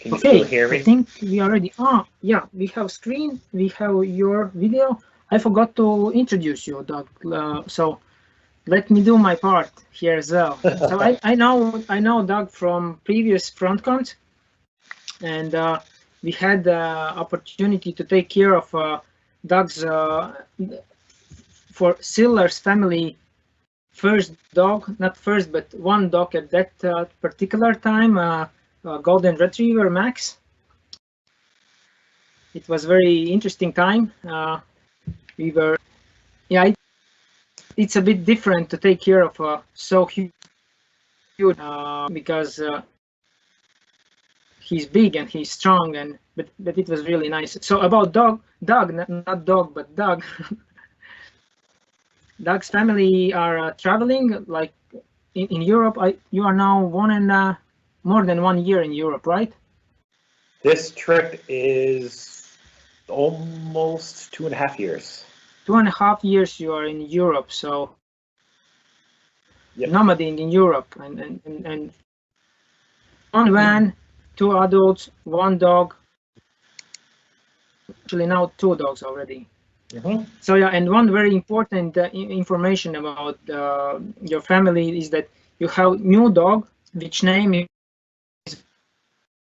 Can you Okay, still hear I me? think we are ready. Ah, yeah, we have screen, we have your video. I forgot to introduce you, Doug. So let me do my part here as well. So I know Doug from previous FrontCons, and we had the opportunity to take care of Doug's for Sillars family first dog, not first, but one dog at that particular time, Golden Retriever Max. It was very interesting time. We were, yeah, it's a bit different to take care of so huge because he's big and he's strong, and but it was really nice. So about Doug, not dog, but Doug. Doug's family are traveling like in Europe. You are now more than 1 year in Europe, right? This trip is almost 2.5 years. 2.5 years you are in Europe, so Yep. nomading in Europe, and one van, two adults, one dog. Actually, now two dogs already. So yeah, and one very important information about your family is that you have new dog, which name is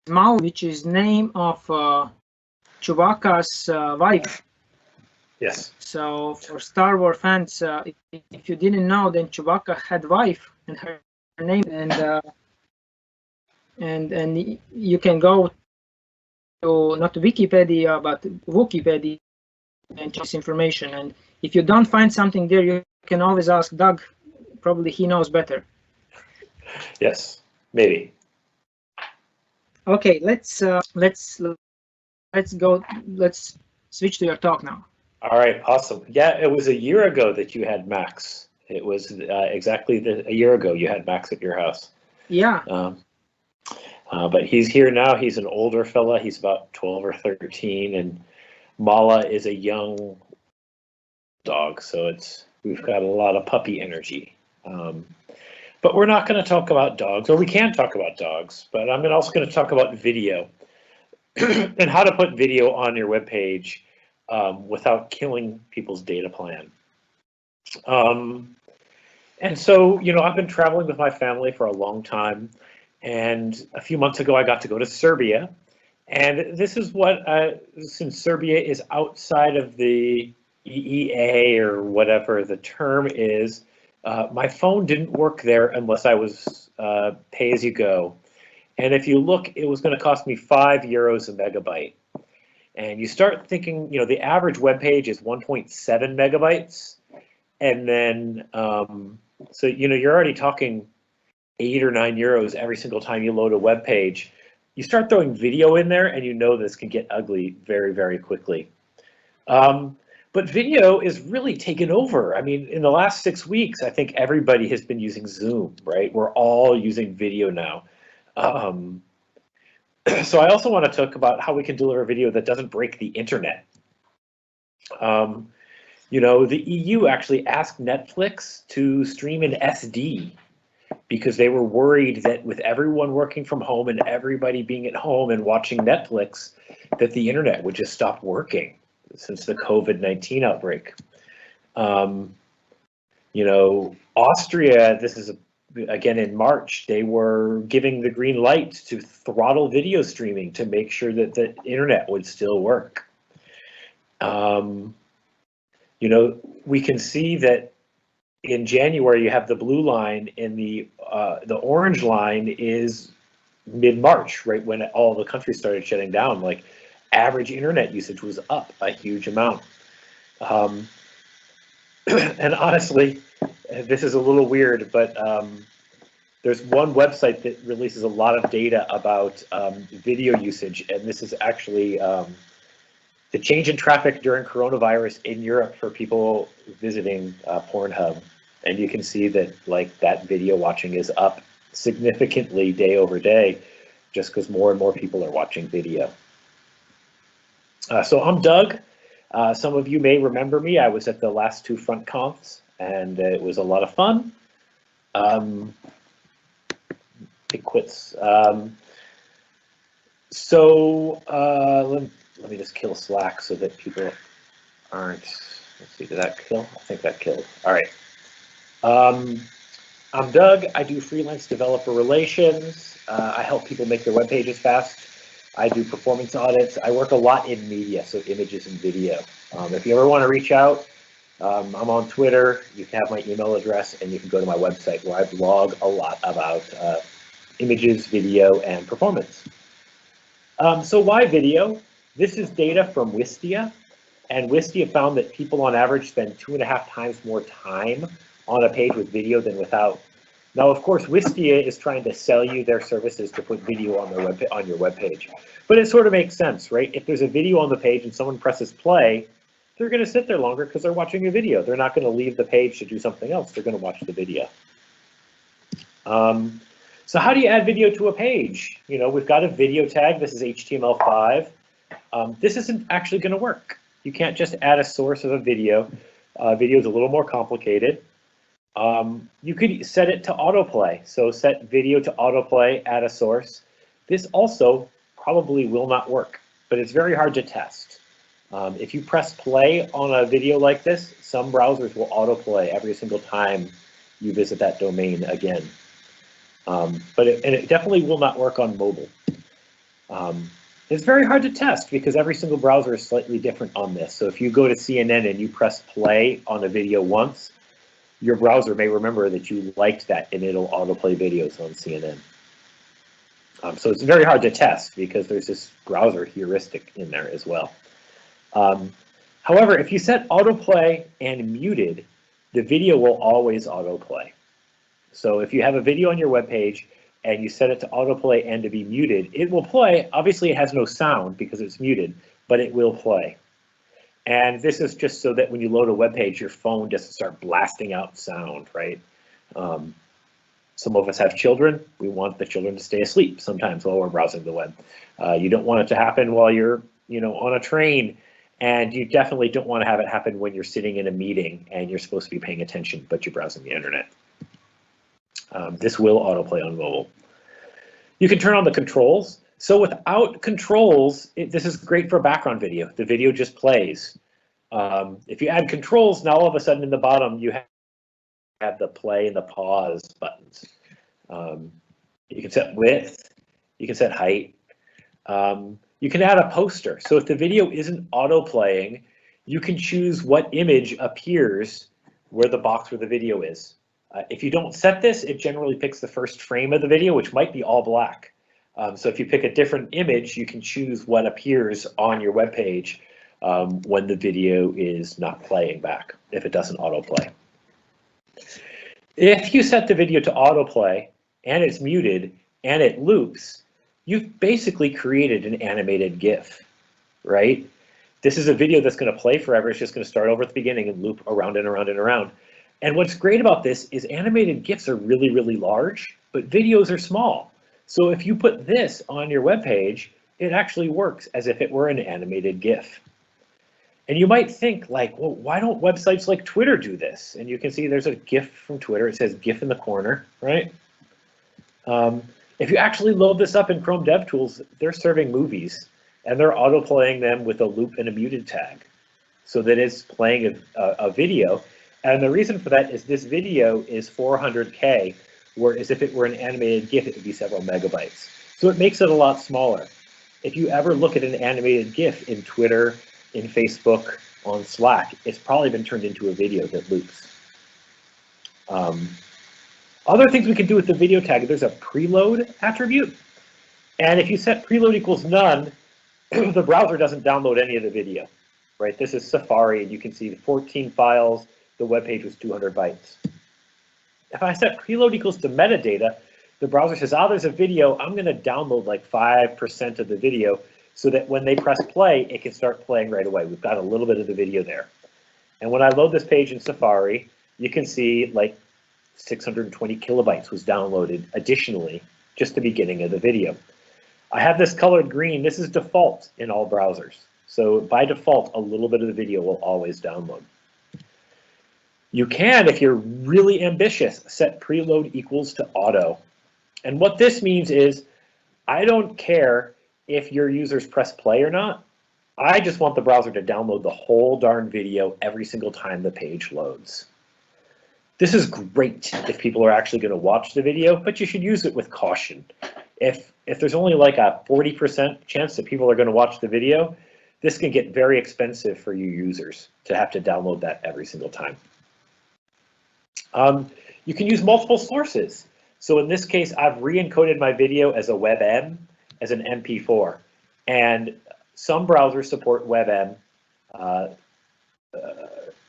Mal, which is name of Chewbacca's wife. Yes. So for Star Wars fans, if you didn't know, then Chewbacca had wife and her name, and you can go to not Wikipedia but Wikipedia and check this information. And if you don't find something there, you can always ask Doug. Probably he knows better. Yes, maybe. Okay, let's go. Let's switch to your talk now. All right, awesome. Yeah, it was a year ago that you had Max. It was exactly a year ago you had Max at your house. Yeah. But he's here now. He's an older fella. He's about 12 or 13, and Mala is a young dog. So we've got a lot of puppy energy. But we're not going to talk about dogs, or we can talk about dogs. But I'm also going to talk about video and how to put video on your web page without killing people's data plan. And so, I've been traveling with my family for a long time. And a few months ago, I got to go to Serbia. And this is what, since Serbia is outside of the EEA or whatever the term is, my phone didn't work there unless I was pay as you go. And if you look, it was going to cost me €5 a megabyte. And you start thinking, the average web page is 1.7 megabytes. And then, so, you're already talking €8 or €9 every single time you load a web page. You start throwing video in there, and this can get ugly very, very quickly. But video is really taken over. I mean, in the last 6 weeks, I think everybody has been using Zoom, right? We're all using video now. So I also want to talk about how we can deliver video that doesn't break the internet. The EU actually asked Netflix to stream in SD because they were worried that with everyone working from home and everybody being at home and watching Netflix, that the internet would just stop working since the COVID-19 outbreak. Austria, this is again in March, they were giving the green light to throttle video streaming to make sure that the internet would still work. We can see that in January you have the blue line, and the orange line is mid-March, right when all the countries started shutting down. Like, average internet usage was up a huge amount. And honestly, this is a little weird, but there's one website that releases a lot of data about video usage, and this is actually the change in traffic during coronavirus in Europe for people visiting Pornhub. And you can see that that video watching is up significantly day over day, just because more and more people are watching video. So I'm Doug. Some of you may remember me. I was at the last two FrontCons, and it was a lot of fun. It quits. So let me just kill Slack so that people aren't, let's see, did that kill? I think that killed. All right. I'm Doug. I do freelance developer relations. I help people make their web pages fast. I do performance audits. I work a lot in media, so images and video. If you ever want to reach out, I'm on Twitter. You can have my email address, and you can go to my website where I blog a lot about images, video, and performance. So why video? This is data from Wistia, and Wistia found that people on average spend 2.5 times more time on a page with video than without. Now, of course, Wistia is trying to sell you their services to put video on your web page, but it sort of makes sense, right? If there's a video on the page and someone presses play, they're going to sit there longer because they're watching a video. They're not going to leave the page to do something else. They're going to watch the video. So how do you add video to a page? You know, we've got a video tag. This is HTML5. This isn't actually going to work. You can't just add a source of a video. Video is a little more complicated. You could set it to autoplay. So set video to autoplay, add a source. This also probably will not work, but it's very hard to test. If you press play on a video like this, some browsers will autoplay every single time you visit that domain again. But it definitely will not work on mobile. It's very hard to test because every single browser is slightly different on this. So if you go to CNN and you press play on a video once, your browser may remember that you liked that and it'll autoplay videos on CNN. So it's very hard to test because there's this browser heuristic in there as well. However, if you set autoplay and muted, the video will always autoplay. So if you have a video on your web page and you set it to autoplay and to be muted, it will play. Obviously, it has no sound because it's muted, but it will play. And this is just so that when you load a web page, your phone doesn't start blasting out sound, right? Some of us have children. We want the children to stay asleep sometimes while we're browsing the web. You don't want it to happen while you're, on a train, and you definitely don't want to have it happen when you're sitting in a meeting and you're supposed to be paying attention, but you're browsing the internet. This will autoplay on mobile. You can turn on the controls. So without controls, this is great for background video. The video just plays. If you add controls, now all of a sudden in the bottom you have the play and the pause buttons. You can set width, you can set height. You can add a poster. So if the video isn't auto-playing, you can choose what image appears where the box where the video is. If you don't set this, it generally picks the first frame of the video, which might be all black. So if you pick a different image, you can choose what appears on your web page when the video is not playing back, if it doesn't autoplay. If you set the video to autoplay and it's muted and it loops, you've basically created an animated GIF, right? This is a video that's going to play forever. It's just going to start over at the beginning and loop around and around and around. And what's great about this is animated GIFs are really, really large, but videos are small. So if you put this on your web page, it actually works as if it were an animated GIF. And you might think like, well, why don't websites like Twitter do this? And you can see there's a GIF from Twitter. It says GIF in the corner, right? If you actually load this up in Chrome DevTools, they're serving movies and they're auto-playing them with a loop and a muted tag so that it's playing a video. And the reason for that is this video is 400K, whereas if it were an animated GIF, it would be several megabytes. So it makes it a lot smaller. If you ever look at an animated GIF in Twitter, in Facebook, on Slack, it's probably been turned into a video that loops. Other things we can do with the video tag, there's a preload attribute. And if you set preload equals none, the browser doesn't download any of the video, right? This is Safari, and you can see the 14 files. The web page was 200 bytes. If I set preload equals to metadata, the browser says, oh, there's a video. I'm going to download like 5% of the video so that when they press play, it can start playing right away. We've got a little bit of the video there. And when I load this page in Safari, you can see like 620 kilobytes was downloaded additionally, just the beginning of the video. I have this colored green. This is default in all browsers. So by default, a little bit of the video will always download. You can, if you're really ambitious, set preload equals to auto. And what this means is, I don't care if your users press play or not. I just want the browser to download the whole darn video every single time the page loads. This is great if people are actually going to watch the video, but you should use it with caution. If there's only like a 40% chance that people are going to watch the video, this can get very expensive for you users to have to download that every single time. You can use multiple sources. So in this case, I've re-encoded my video as a WebM, as an MP4. And some browsers support WebM.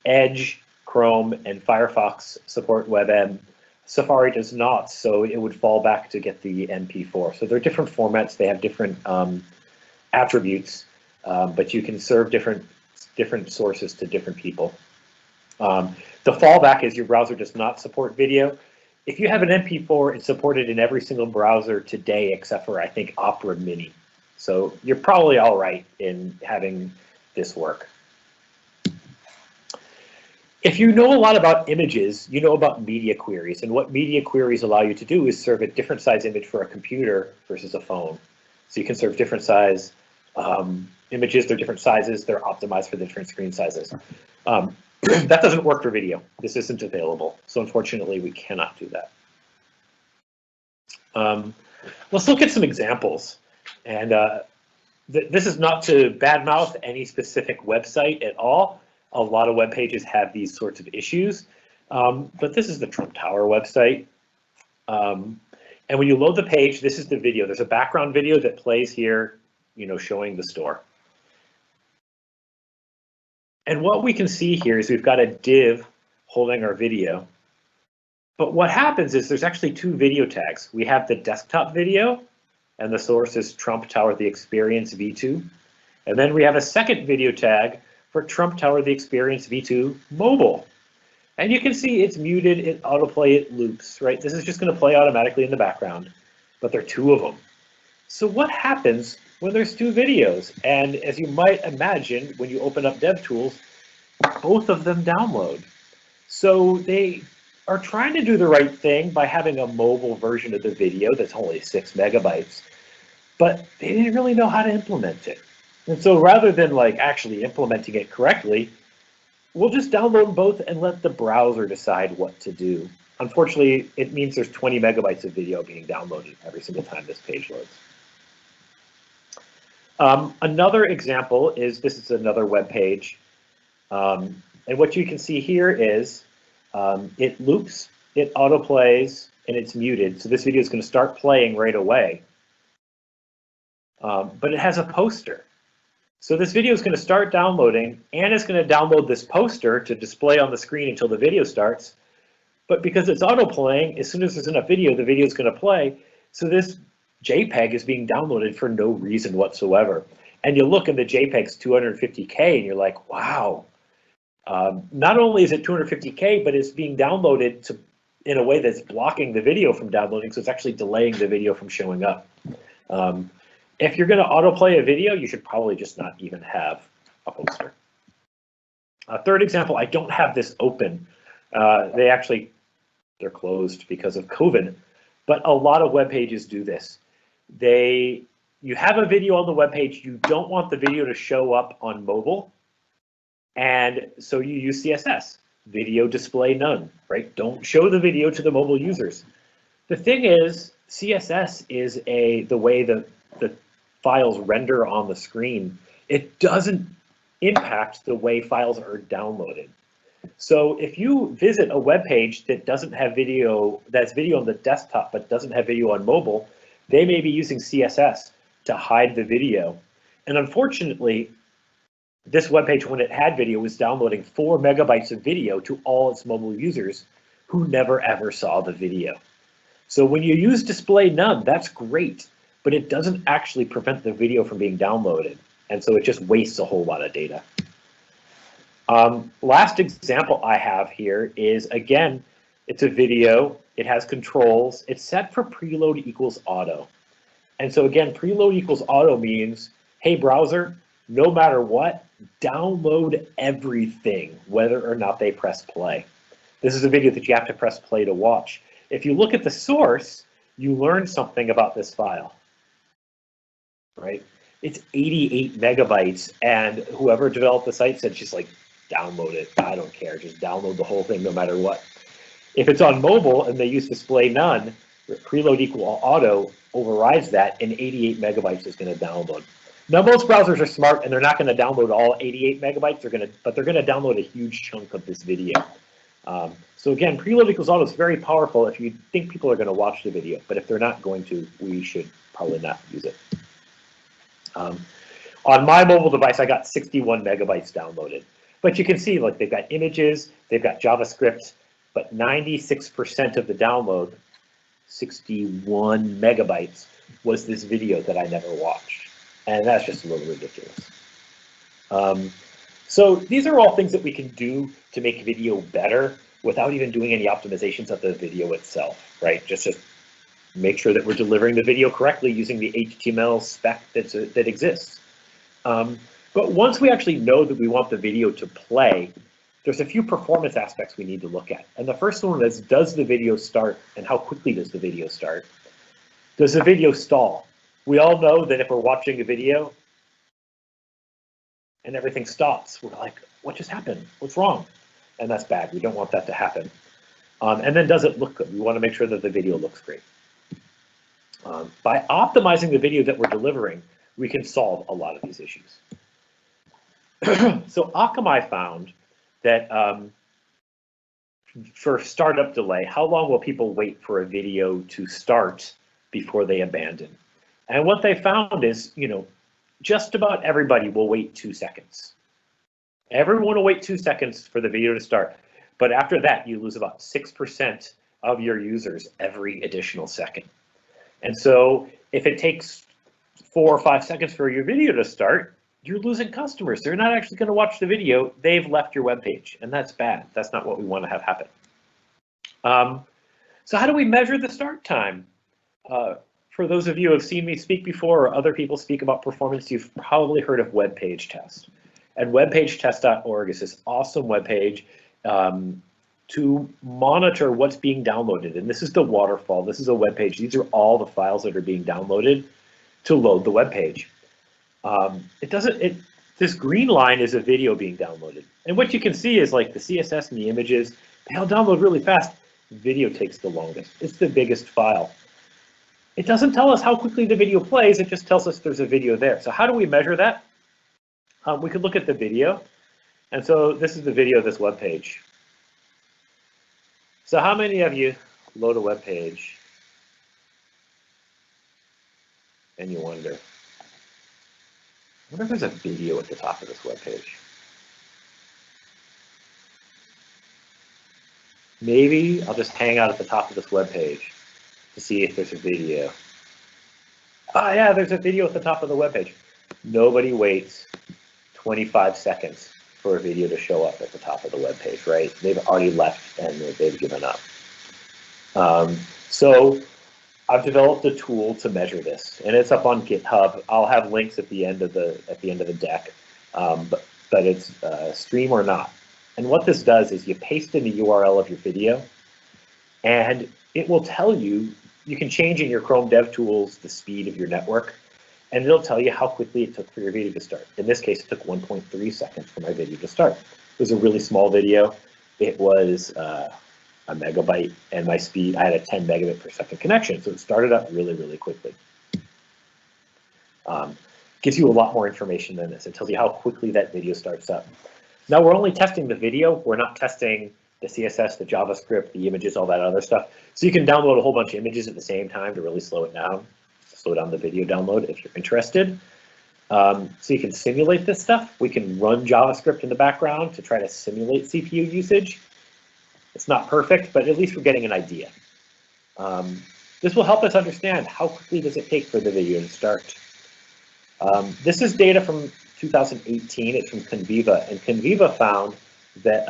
Edge, Chrome, and Firefox support WebM. Safari does not, so it would fall back to get the MP4. So they're different formats. They have different attributes, but you can serve different sources to different people. The fallback is your browser does not support video. If you have an MP4, it's supported in every single browser today except for, I think, Opera Mini. So you're probably all right in having this work. If you know a lot about images, you know about media queries. And what media queries allow you to do is serve a different size image for a computer versus a phone. So you can serve different size images. They're different sizes. They're optimized for the different screen sizes. That doesn't work for video. This isn't available. So unfortunately, we cannot do that. Let's look at some examples. And this is not to badmouth any specific website at all. A lot of web pages have these sorts of issues. But this is the Trump Tower website. And when you load the page, this is the video. There's a background video that plays here, showing the store. And what we can see here is we've got a div holding our video. But what happens is there's actually two video tags. We have the desktop video, and the source is Trump Tower The Experience V2. And then we have a second video tag for Trump Tower The Experience V2 Mobile. And you can see it's muted, it autoplay, it loops, right? This is just going to play automatically in the background, but there are two of them. So what happens when there's two videos? And as you might imagine, when you open up DevTools, both of them download. So they are trying to do the right thing by having a mobile version of the video that's only 6 megabytes, but they didn't really know how to implement it. And so rather than actually implementing it correctly, we'll just download both and let the browser decide what to do. Unfortunately, it means there's 20 megabytes of video being downloaded every single time this page loads. Another example is, this is another web page. And what you can see here is it loops, it autoplays, and it's muted. So this video is going to start playing right away. But it has a poster. So this video is going to start downloading, and it's going to download this poster to display on the screen until the video starts. But because it's autoplaying, as soon as there's enough video, the video is going to play. So this JPEG is being downloaded for no reason whatsoever. And you look and the JPEG's 250K and you're like, wow. Not only is it 250K, but it's being downloaded in a way that's blocking the video from downloading, so it's actually delaying the video from showing up. If you're going to autoplay a video, you should probably just not even have a poster. A third example, I don't have this open. They're closed because of COVID, but a lot of web pages do this. You have a video on the web page, you don't want the video to show up on mobile, and so you use CSS, video display none, right? Don't show the video to the mobile users. The thing is, CSS is the way the files render on the screen. It doesn't impact the way files are downloaded. So if you visit a web page that doesn't have video, that's video on the desktop but doesn't have video on mobile, they may be using CSS to hide the video. And unfortunately, this web page, when it had video, was downloading 4 megabytes of video to all its mobile users who never ever saw the video. So when you use display none, that's great, but it doesn't actually prevent the video from being downloaded. And so it just wastes a whole lot of data. Last example I have here is, again, it's a video, it has controls, it's set for preload equals auto. And so again, preload equals auto means, hey browser, no matter what, download everything, whether or not they press play. This is a video that you have to press play to watch. If you look at the source, you learn something about this file. right? It's 88 megabytes, and whoever developed the site said just like download it. I don't care, just download the whole thing no matter what. If it's on mobile and they use display none, preload equal auto overrides that, and 88 megabytes is going to download. Now most browsers are smart and they're not going to download all 88 megabytes. But they're going to download a huge chunk of this video. So again, preload equals auto is very powerful if you think people are going to watch the video, but if they're not going to, we should probably not use it. On my mobile device, I got 61 megabytes downloaded. But you can see, like, they've got images, they've got JavaScript, but 96% of the download, 61 megabytes, was this video that I never watched. And that's just a little ridiculous. So these are all things that we can do to make video better without even doing any optimizations of the video itself, right? Just make sure that we're delivering the video correctly using the HTML spec that exists. But once we actually know that we want the video to play, there's a few performance aspects we need to look at. And the first one is, does the video start, and how quickly does the video start? Does the video stall? We all know that if we're watching a video and everything stops, we're like, what just happened? What's wrong? And that's bad. We don't want that to happen. And then does it look good? We want to make sure that the video looks great. By optimizing the video that we're delivering, we can solve a lot of these issues. So Akamai found that for startup delay, how long will people wait for a video to start before they abandon? And what they found is, just about everybody will wait 2 seconds. Everyone will wait 2 seconds for the video to start. But after that, you lose about 6% of your users every additional second. And so if it takes 4 or 5 seconds for your video to start, you're losing customers. They're not actually going to watch the video. They've left your web page, and that's bad. That's not what we want to have happen. So how do we measure the start time? For those of you who have seen me speak before, or other people speak about performance, you've probably heard of web page test. And webpagetest.org is this awesome web page to monitor what's being downloaded. And this is the waterfall. This is a web page. These are all the files that are being downloaded to load the web page. This green line is a video being downloaded. And what you can see is like the CSS and the images, they all download really fast. Video takes the longest. It's the biggest file. It doesn't tell us how quickly the video plays. It just tells us there's a video there. So how do we measure that? We could look at the video. And so this is the video of this web page. So how many of you load a web page and you wonder, I wonder if there's a video at the top of this web page? Maybe I'll just hang out at the top of this web page to see if there's a video. Ah, yeah, there's a video at the top of the web page. Nobody waits 25 seconds for a video to show up at the top of the web page, right? They've already left and they've given up. So I've developed a tool to measure this, and it's up on GitHub. I'll have links at the end of the deck, but it's stream or not. And what this does is you paste in the URL of your video, and it will tell you, you can change in your Chrome DevTools the speed of your network, and it'll tell you how quickly it took for your video to start. In this case, it took 1.3 seconds for my video to start. It was a really small video. It was a megabyte, and my speed, I had a 10 megabit per second connection, so it started up really, really quickly. Gives you a lot more information than this. It tells you how quickly that video starts up. Now we're only testing the video. We're not testing the CSS, the JavaScript, the images, all that other stuff. So you can download a whole bunch of images at the same time to really slow it down, slow down the video download if you're interested. So you can simulate this stuff. We can run JavaScript in the background to try to simulate CPU usage. It's not perfect, but at least we're getting an idea. This will help us understand how quickly does it take for the video to start. This is data from 2018. It's from Conviva, and Conviva found that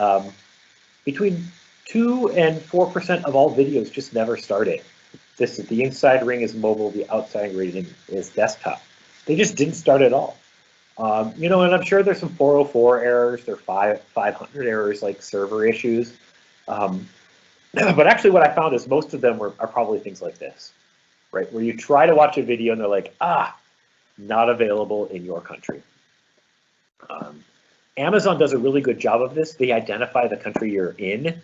between 2 and 4% of all videos just never started. This is the inside ring is mobile, the outside ring is desktop. They just didn't start at all. And I'm sure there's some 404 errors, there are 500 errors like server issues. But actually what I found is most of them are probably things like this, right? Where you try to watch a video and they're like, not available in your country. Amazon does a really good job of this. They identify the country you're in,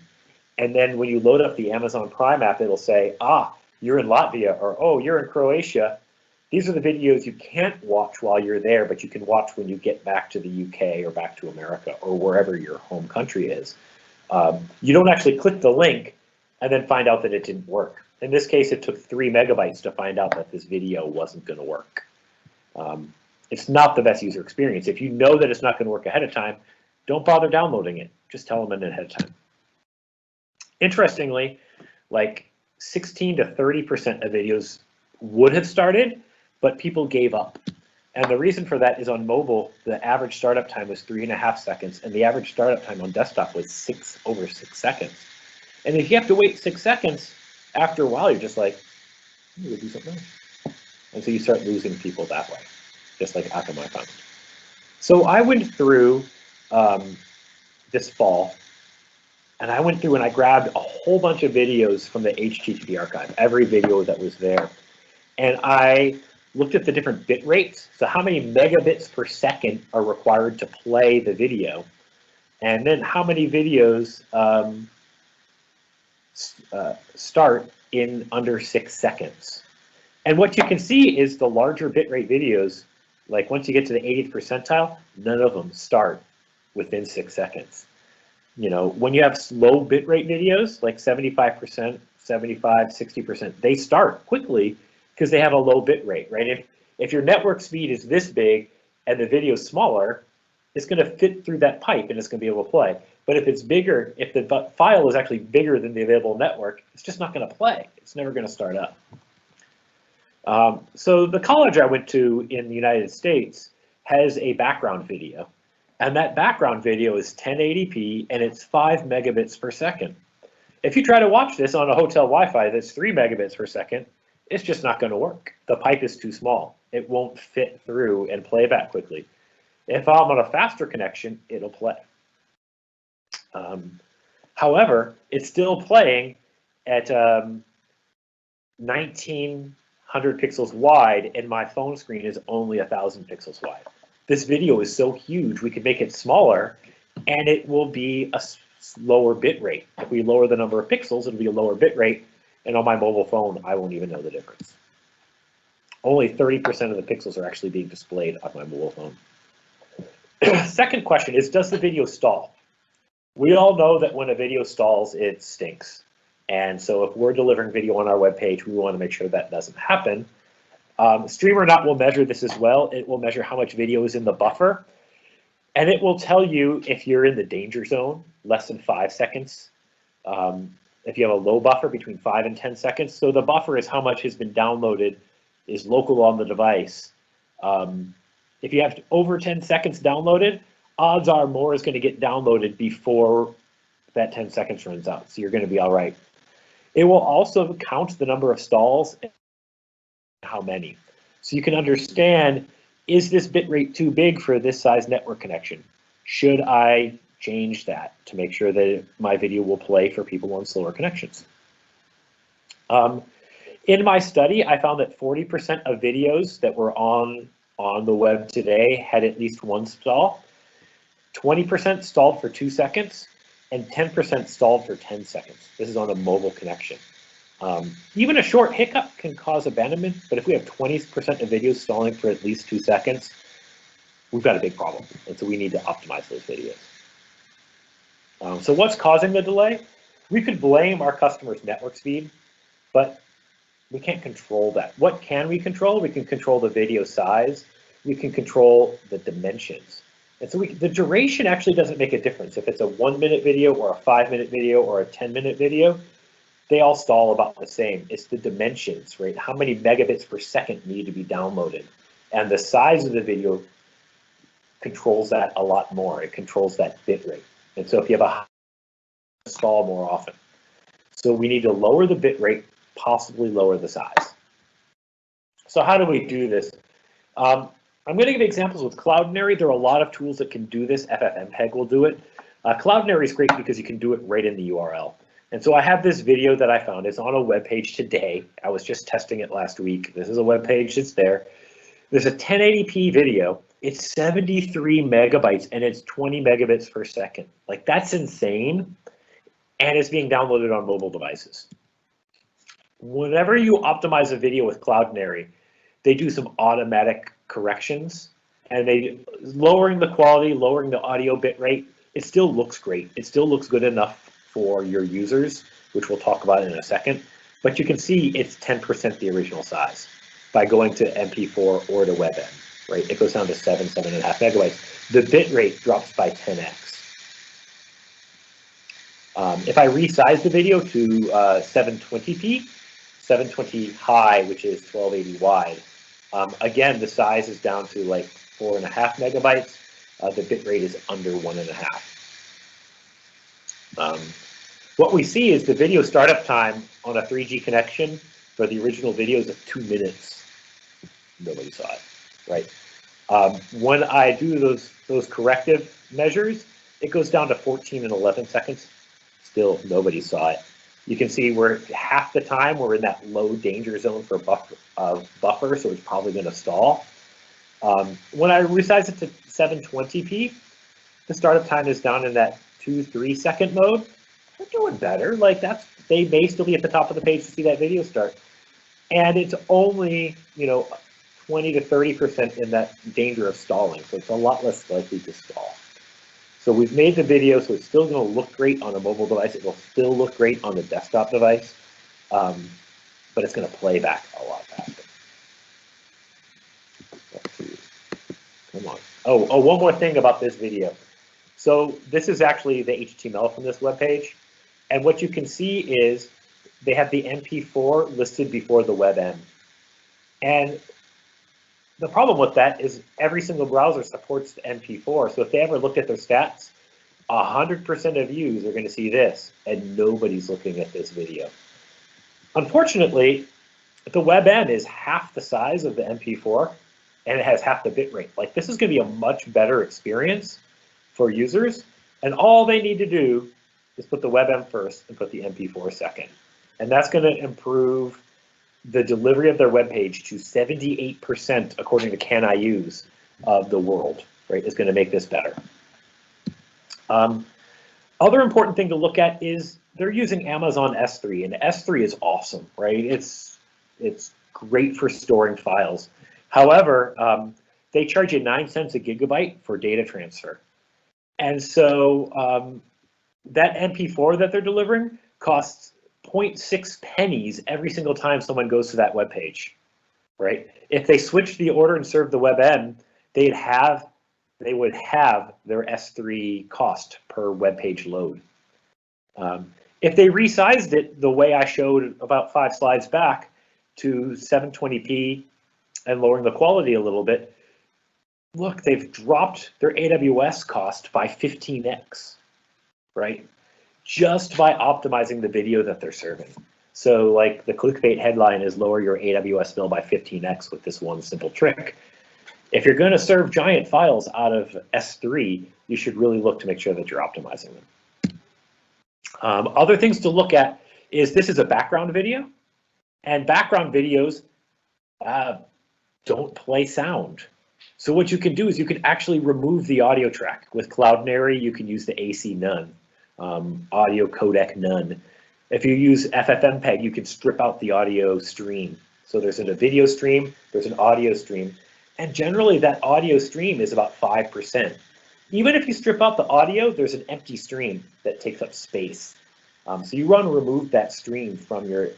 and then when you load up the Amazon Prime app, it'll say, ah, you're in Latvia, or oh, you're in Croatia. These are the videos you can't watch while you're there, but you can watch when you get back to the UK or back to America or wherever your home country is. You don't actually click the link and then find out that it didn't work. In this case, it took 3 megabytes to find out that this video wasn't going to work. It's not the best user experience. If you know that it's not going to work ahead of time, don't bother downloading it. Just tell them ahead of time. Interestingly, like 16 to 30% of videos would have started, but people gave up. And the reason for that is on mobile, the average startup time was 3.5 seconds, and the average startup time on desktop was over 6 seconds. And if you have to wait 6 seconds, after a while, you're just like, I'm gonna do something else. And so you start losing people that way, just like Akamai found. So I went through this fall, and I went through and I grabbed a whole bunch of videos from the HTTP archive, every video that was there. And I looked at the different bit rates. So how many megabits per second are required to play the video? And then how many videos start in under 6 seconds? And what you can see is the larger bitrate videos, like once you get to the 80th percentile, none of them start within 6 seconds. You know, when you have low bitrate videos, like 75%, 75, 60%, they start quickly because they have a low bit rate, right? If your network speed is this big and the video is smaller, it's going to fit through that pipe and it's going to be able to play. But if it's bigger, if the file is actually bigger than the available network, it's just not going to play. It's never going to start up. So the college I went to in the United States has a background video. And that background video is 1080p and it's 5 megabits per second. If you try to watch this on a hotel Wi-Fi that's 3 megabits per second, it's just not going to work. The pipe is too small. It won't fit through and play back quickly. If I'm on a faster connection, it'll play. However, it's still playing at 1900 pixels wide, and my phone screen is only 1000 pixels wide. This video is so huge, we could make it smaller, and it will be a lower bit rate. If we lower the number of pixels, it'll be a lower bit rate, and on my mobile phone, I won't even know the difference. Only 30% of the pixels are actually being displayed on my mobile phone. Second question is, does the video stall? We all know that when a video stalls, it stinks. And so if we're delivering video on our web page, we want to make sure that doesn't happen. Streamer.Not will measure this as well. It will measure how much video is in the buffer. And it will tell you if you're in the danger zone, less than 5 seconds. If you have a low buffer, between 5 and 10 seconds. So the buffer is how much has been downloaded, is local on the device. If you have over 10 seconds downloaded, odds are more is going to get downloaded before that 10 seconds runs out. So you're going to be all right. It will also count the number of stalls and how many. So you can understand, is this bitrate too big for this size network connection? Should I change that to make sure that my video will play for people on slower connections? In my study, I found that 40% of videos that were on the web today had at least one stall. 20% stalled for 2 seconds, and 10% stalled for 10 seconds. This is on a mobile connection. Even a short hiccup can cause abandonment, but if we have 20% of videos stalling for at least 2 seconds, we've got a big problem, and so we need to optimize those videos. So what's causing the delay? We could blame our customer's network speed, but we can't control that. What can we control? We can control the video size. We can control the dimensions. And so the duration actually doesn't make a difference. If it's a 1-minute video or a 5-minute video or a 10-minute video, they all stall about the same. It's the dimensions, right? How many megabits per second need to be downloaded? And the size of the video controls that a lot more. It controls that bit rate. And so if you have a stall more often. So we need to lower the bit rate, possibly lower the size. So how do we do this? I'm going to give examples with Cloudinary. There are a lot of tools that can do this. ffmpeg will do it. Cloudinary is great because you can do it right in the URL. And so I have this video that I found. It's on a web page today. I was just testing it last week. This is a web page that's there. There's a 1080p video. It's 73 megabytes and it's 20 megabits per second. Like, that's insane. And it's being downloaded on mobile devices. Whenever you optimize a video with Cloudinary, they do some automatic corrections, and they lowering the quality, lowering the audio bit rate. It still looks great. It still looks good enough for your users, which we'll talk about in a second. But you can see it's 10% the original size by going to MP4 or to WebM, right? It goes down to 7.5 megabytes. The bit rate drops by 10x. If I resize the video to 720p, 720 high, which is 1280 wide, again, the size is down to like 4.5 megabytes. The bit rate is under 1.5. What we see is the video startup time on a 3G connection for the original videos of 2 minutes. Nobody saw it, right? When I do those corrective measures, it goes down to 14 and 11 seconds. Still, nobody saw it. You can see we're half the time we're in that low danger zone for buffer, so it's probably going to stall. When I resize it to 720p, the startup time is down in that 2-3 second mode. We're doing better. Like, they may still be at the top of the page to see that video start, and it's only 20 to 30% in that danger of stalling, so it's a lot less likely to stall. So we've made the video so it's still going to look great on a mobile device. It will still look great on the desktop device, but it's going to play back a lot faster. Let's see. Come on. Oh, one more thing about this video. So this is actually the HTML from this web page, and what you can see is they have the MP4 listed before the WebM. And the problem with that is every single browser supports the MP4. So if they ever look at their stats, 100% of views are going to see this, and nobody's looking at this video. Unfortunately, the WebM is half the size of the MP4, and it has half the bit rate. Like, this is going to be a much better experience for users, and all they need to do is put the WebM first and put the MP4 second. And that's going to improve the delivery of their web page to 78%, according to Can I Use, of the world, right? Is going to make this better. Other important thing to look at is they're using Amazon S3, and S3 is awesome, right? It's great for storing files. However, they charge you 9 cents a gigabyte for data transfer. And so that MP4 that they're delivering costs 0.6 pennies every single time someone goes to that web page, right? If they switched the order and served the WebM, they would have their S3 cost per web page load. If they resized it the way I showed about 5 slides back to 720p and lowering the quality a little bit, look, they've dropped their AWS cost by 15x, right? Just by optimizing the video that they're serving. So like the clickbait headline is lower your AWS bill by 15x with this one simple trick. If you're going to serve giant files out of S3, you should really look to make sure that you're optimizing them. Other things to look at is this is a background video, and background videos don't play sound. So what you can do is you can actually remove the audio track. With Cloudinary, you can use the AC none. Audio codec none. If you use ffmpeg, you can strip out the audio stream. So there's a video stream, there's an audio stream, and generally that audio stream is about 5%. Even if you strip out the audio, there's an empty stream that takes up space. So you want to remove that stream from your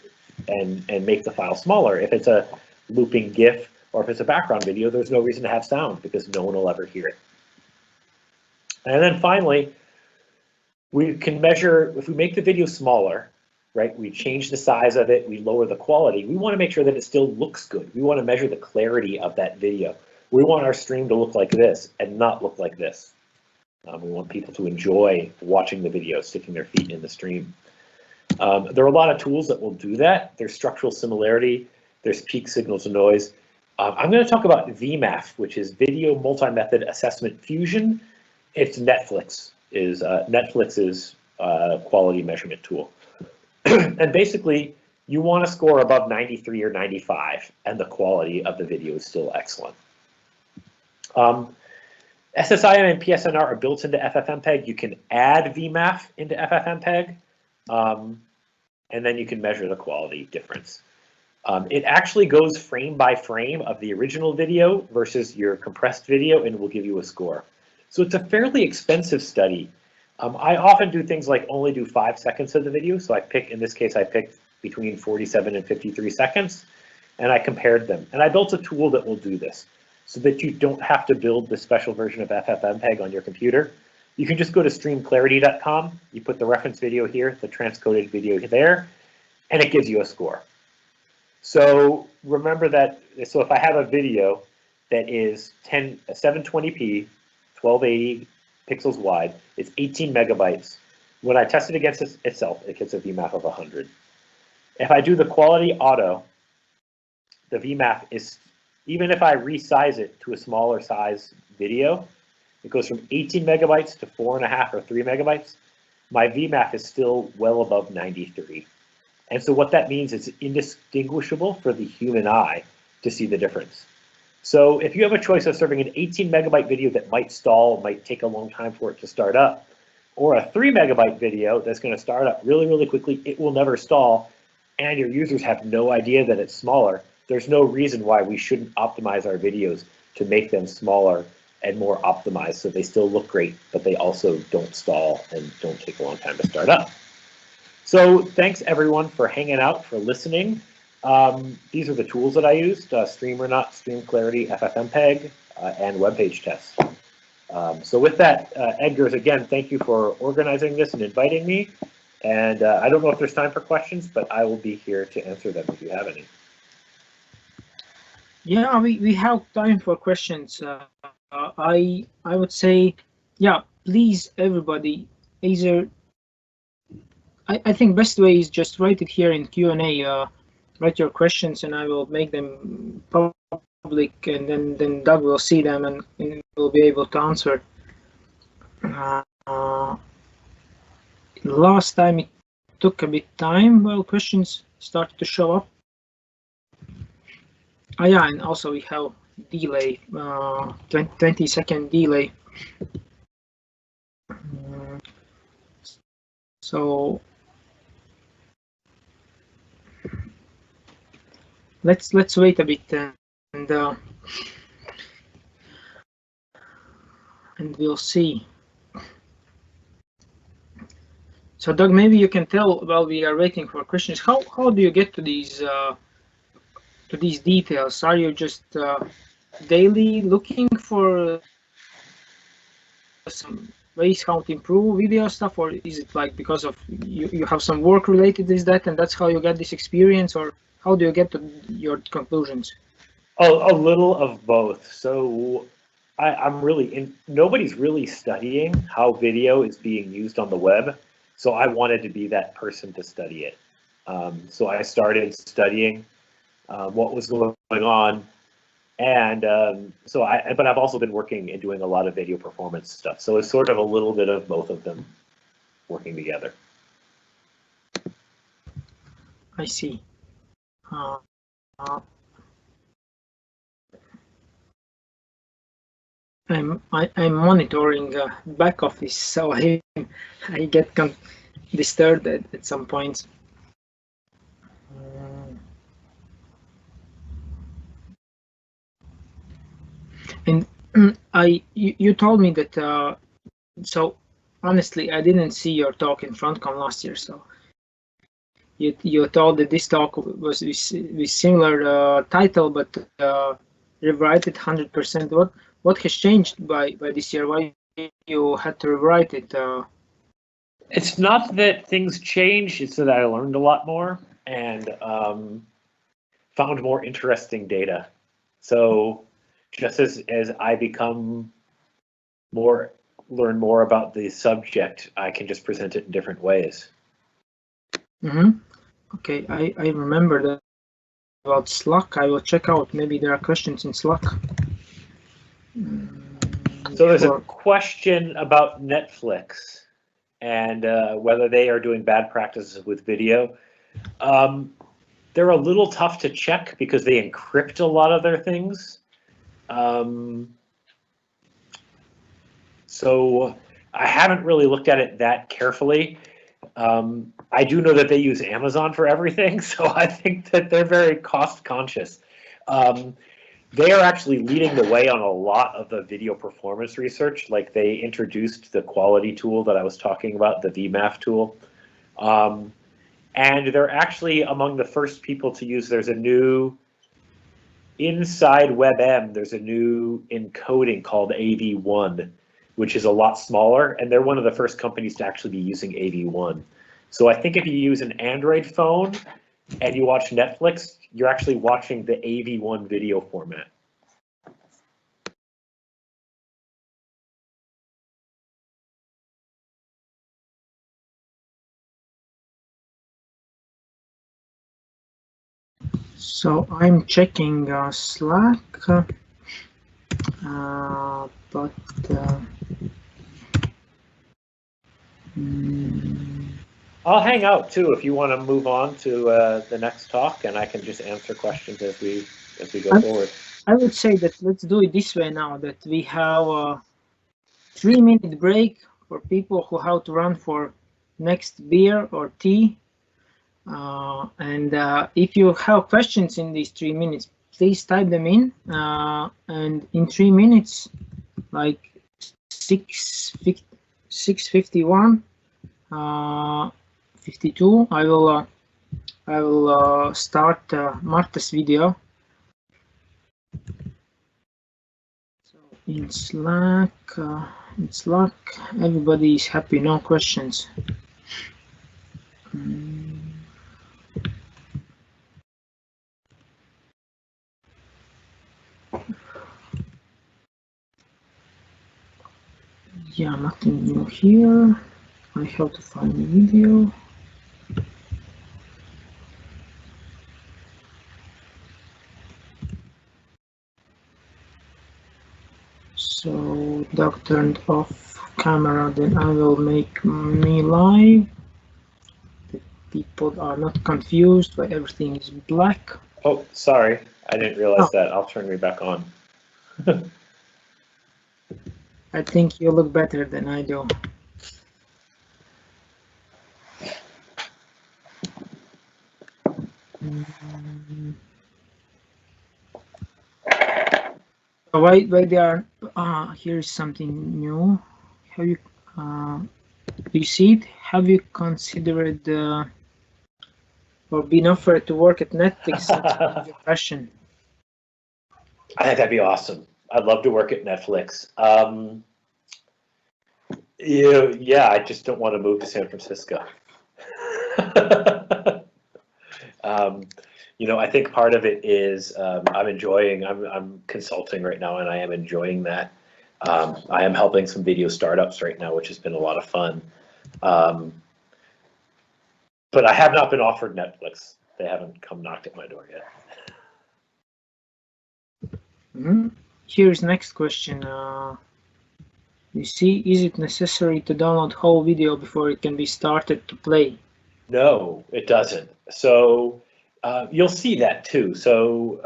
and make the file smaller. If it's a looping GIF or if it's a background video, there's no reason to have sound because no one will ever hear it. And then finally, we can measure, if we make the video smaller, right, we change the size of it, we lower the quality, we want to make sure that it still looks good. We want to measure the clarity of that video. We want our stream to look like this and not look like this. We want people to enjoy watching the video, sticking their feet in the stream. There are a lot of tools that will do that. There's structural similarity, there's peak signal to noise. I'm going to talk about Vmap, which is Video Multi-Method Assessment Fusion. It's Netflix's quality measurement tool. And basically, you want to score above 93 or 95, and the quality of the video is still excellent. SSIM and PSNR are built into ffmpeg. You can add Vmap into ffmpeg, and then you can measure the quality difference. It actually goes frame by frame of the original video versus your compressed video, and will give you a score. So it's a fairly expensive study. I often do things like only do 5 seconds of the video. So I pick, in this case, I picked between 47 and 53 seconds, and I compared them. And I built a tool that will do this so that you don't have to build the special version of ffmpeg on your computer. You can just go to streamclarity.com, you put the reference video here, the transcoded video there, and it gives you a score. So remember that, so if I have a video that is 720p, 1280 pixels wide, it's 18 megabytes. When I test it against itself, it gets a Vmap of 100. If I do the quality auto, the Vmap is, even if I resize it to a smaller size video, it goes from 18 megabytes to 4.5 or 3 megabytes. My Vmap is still well above 93. And so what that means is it's indistinguishable for the human eye to see the difference. So if you have a choice of serving an 18 megabyte video that might stall, might take a long time for it to start up, or a 3 megabyte video that's going to start up really, really quickly, it will never stall, and your users have no idea that it's smaller, there's no reason why we shouldn't optimize our videos to make them smaller and more optimized so they still look great, but they also don't stall and don't take a long time to start up. So thanks everyone for hanging out, for listening. These are the tools that I used, Stream or Not, Stream Clarity, ffmpeg, and web page tests. So with that, Edgar, again, thank you for organizing this and inviting me. And I don't know if there's time for questions, but I will be here to answer them if you have any. Yeah, we have time for questions. I would say, yeah, please, everybody, either, I think best way is just write it here in Q&A, write your questions, and I will make them public, and then Doug will see them and will be able to answer. Last time it took a bit time while questions started to show up. Oh yeah, and also we have delay, 20-second delay. So let's wait a bit and we'll see. So Doug, maybe you can tell while we are waiting for questions, how do you get to these details? Are you just daily looking for some ways how to improve video stuff, or is it like because of you have some work related to that and that's how you get this experience, or how do you get to your conclusions? Oh, a little of both. So I'm really nobody's really studying how video is being used on the web. So I wanted to be that person to study it. So I started studying what was going on, and but I've also been working and doing a lot of video performance stuff. So it's sort of a little bit of both of them working together. I see. I'm monitoring back office, so I get disturbed at some points. And you told me that so honestly I didn't see your talk in FrontCon last year, so you told that this talk was with similar title, but rewrite it 100%. What has changed by this year? Why you had to rewrite it? It's not that things changed, it's that I learned a lot more and found more interesting data. So just as I learn more about the subject, I can just present it in different ways. Okay, I remember that about Slack. I will check out, maybe there are questions in Slack. So there's a question about Netflix and whether they are doing bad practices with video. They're a little tough to check because they encrypt a lot of their things. So I haven't really looked at it that carefully. I do know that they use Amazon for everything, so I think that they're very cost conscious. They are actually leading the way on a lot of the video performance research. Like they introduced the quality tool that I was talking about, the Vmap tool. And they're actually among the first people to use, there's a new, inside WebM, there's a new encoding called AV1, which is a lot smaller, and they're one of the first companies to actually be using AV1. So I think if you use an Android phone and you watch Netflix, you're actually watching the AV1 video format. So I'm checking Slack, but I'll hang out too if you want to move on to the next talk, and I can just answer questions as we go forward. I would say that let's do it this way now, that we have a 3-minute break for people who have to run for next beer or tea. And if you have questions in these 3 minutes, please type them in. And in 3 minutes, like 6:51, 52, I will start Marta's video. So in Slack, everybody is happy, no questions. Yeah, nothing new here. I have to find the video. So Doug turned off camera, then I will make me live. The people are not confused why everything is black. Oh, sorry, I didn't realize that. I'll turn me back on. I think you look better than I do. Why they are? Here is something new. Have you? Do you see it? Have you considered or been offered to work at Netflix? Your question. I think that'd be awesome. I'd love to work at Netflix. Yeah, I just don't want to move to San Francisco. You know, I think part of it is I'm consulting right now, and I am enjoying that. I am helping some video startups right now, which has been a lot of fun. But I have not been offered Netflix. They haven't come knocked at my door yet. Here's next question. You see, is it necessary to download whole video before it can be started to play? No, it doesn't. So you'll see that too. So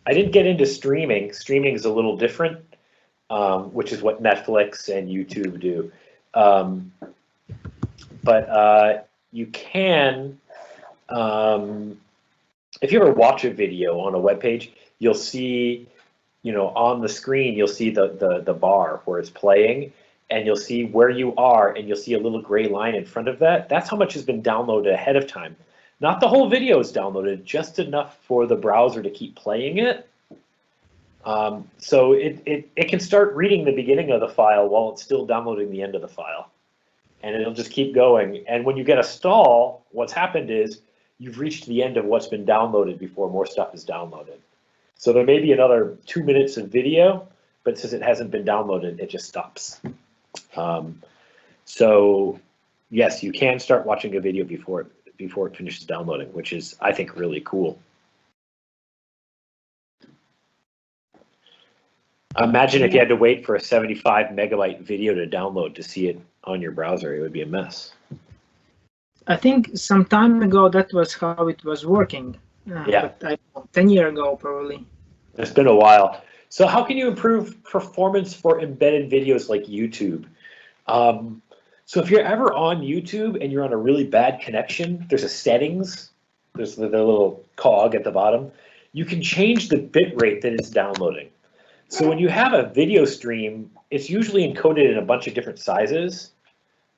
I didn't get into streaming. Streaming is a little different, which is what Netflix and YouTube do. But you can, if you ever watch a video on a web page, you'll see, you know, on the screen, you'll see the bar where it's playing, and you'll see where you are, and you'll see a little gray line in front of that. That's how much has been downloaded ahead of time. Not the whole video is downloaded, just enough for the browser to keep playing it. So it can start reading the beginning of the file while it's still downloading the end of the file. And it'll just keep going. And when you get a stall, what's happened is you've reached the end of what's been downloaded before more stuff is downloaded. So there may be another 2 minutes of video, but since it hasn't been downloaded, it just stops. So yes, you can start watching a video before it finishes downloading, which is, I think, really cool. Imagine if you had to wait for a 75 megabyte video to download to see it on your browser. It would be a mess. I think some time ago that was how it was working. Yeah. But 10 years ago, probably. It's been a while. So how can you improve performance for embedded videos like YouTube? So if you're ever on YouTube and you're on a really bad connection, there's a settings, there's the little cog at the bottom. You can change the bit rate that it's downloading. So when you have a video stream, it's usually encoded in a bunch of different sizes,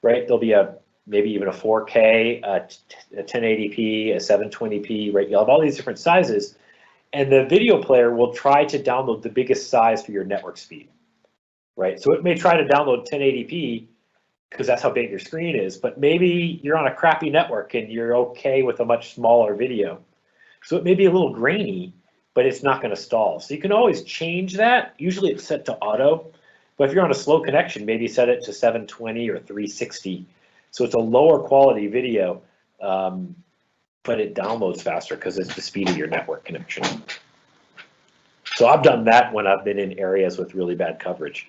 right? There'll be maybe even a 4K, a 1080p, a 720p, right? You'll have all these different sizes, and the video player will try to download the biggest size for your network speed, right? So it may try to download 1080p because that's how big your screen is, but maybe you're on a crappy network and you're okay with a much smaller video. So it may be a little grainy, but it's not going to stall. So you can always change that. Usually it's set to auto, but if you're on a slow connection, maybe set it to 720 or 360. So it's a lower quality video, but it downloads faster because it's the speed of your network connection. So I've done that when I've been in areas with really bad coverage.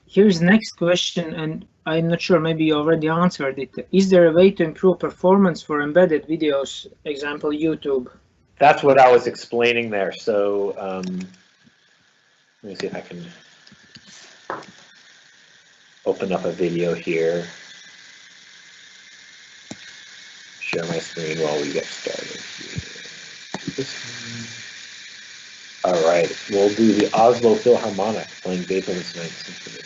Here's the next question, and I'm not sure, maybe you already answered it. Is there a way to improve performance for embedded videos, example YouTube? That's what I was explaining there. So let me see if I can open up a video here. Share my screen while we get started here. All right, we'll do the Oslo Philharmonic playing Beethoven's Ninth Symphony.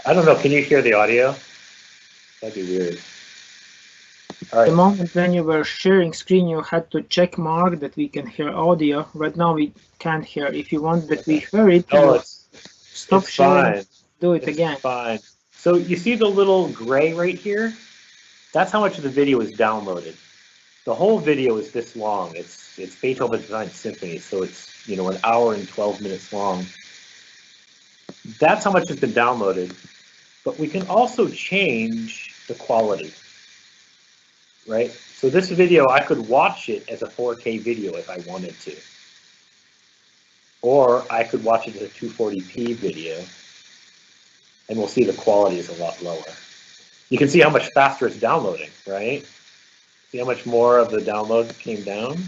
I don't know, can you hear the audio? That'd be weird. All right. The moment when you were sharing screen, you had to check mark that we can hear audio. Right now we can't hear. If you want that we hear it, stop sharing, fine. do it again. Fine. So you see the little gray right here? That's how much of the video is downloaded. The whole video is this long. It's Beethoven's Ninth Symphony, so it's, you know, 1 hour and 12 minutes long. That's how much has been downloaded. But we can also change the quality, right? So this video, I could watch it as a 4K video if I wanted to. Or I could watch it as a 240p video, and we'll see the quality is a lot lower. You can see how much faster it's downloading, right? See how much more of the download came down?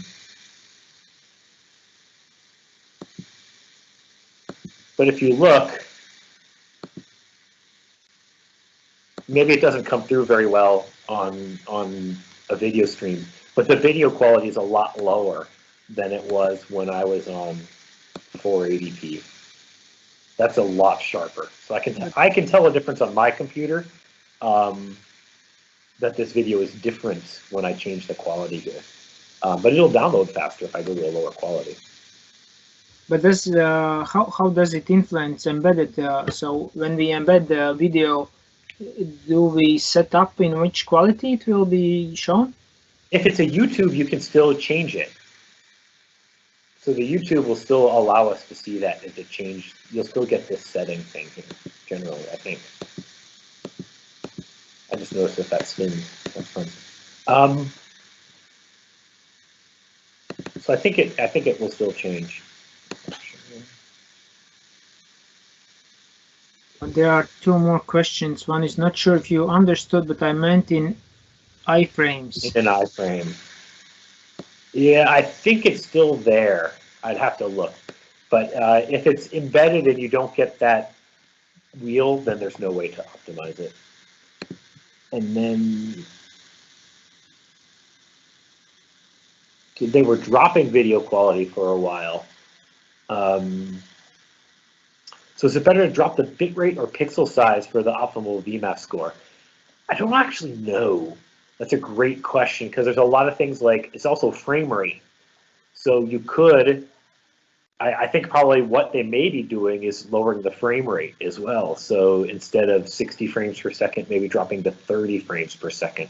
But if you look, maybe it doesn't come through very well on a video stream, but the video quality is a lot lower than it was when I was on 480p. That's a lot sharper. So I can tell a difference on my computer that this video is different when I change the quality here. But it'll download faster if I go to a lower quality. But this, how does it influence embedded? So when we embed the video, do we set up in which quality it will be shown? If it's a YouTube, you can still change it. So the YouTube will still allow us to see that if it changed. You'll still get this setting thing here, generally, I think. I just noticed if that spins. That's fun. So I think it will still change. There are two more questions. One is not sure if you understood, but I meant in iframes. In an iframe. Yeah, I think it's still there. I'd have to look. But if it's embedded and you don't get that wheel, then there's no way to optimize it. And then they were dropping video quality for a while. So is it better to drop the bitrate or pixel size for the optimal Vmap score? I don't actually know. That's a great question because there's a lot of things like, it's also frame rate. So you could, I think probably what they may be doing is lowering the frame rate as well. So instead of 60 frames per second, maybe dropping to 30 frames per second.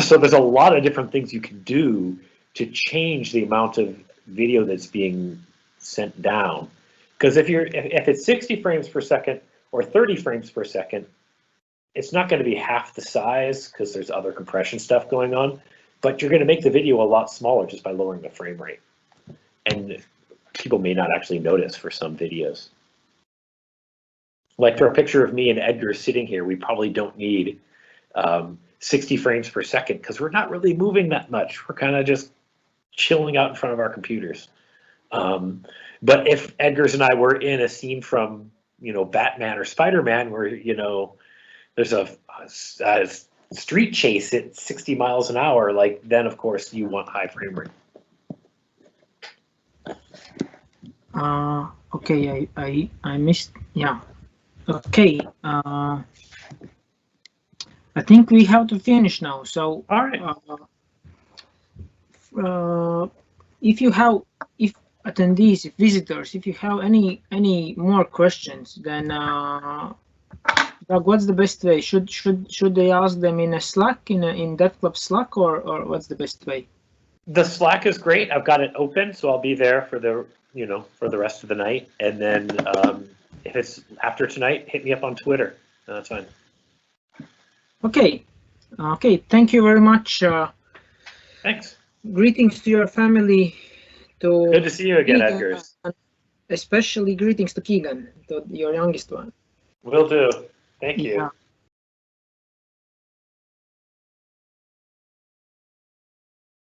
So there's a lot of different things you can do to change the amount of video that's being sent down. Because if it's 60 frames per second or 30 frames per second, it's not going to be half the size because there's other compression stuff going on, but you're going to make the video a lot smaller just by lowering the frame rate. And people may not actually notice for some videos. Like for a picture of me and Edgar sitting here, we probably don't need 60 frames per second because we're not really moving that much. We're kind of just chilling out in front of our computers. But if Edgar's and I were in a scene from, you know, Batman or Spider-Man where, you know, there's a street chase at 60 miles an hour, like then of course you want high frame rate. Okay, I missed, yeah. Okay, I think we have to finish now. So, All right. If attendees, if visitors, if you have any more questions, then Doug, what's the best way? Should they ask them in a Slack, in DevClub Slack, or what's the best way? The Slack is great. I've got it open, so I'll be there for the, you know, for the rest of the night. And then if it's after tonight, hit me up on Twitter. That's fine. Okay. Okay. Thank you very much. Thanks. Greetings to your family. Good to see you again, Edgar. Especially greetings to Keegan, to your youngest one. Will do. Thank you. Yeah.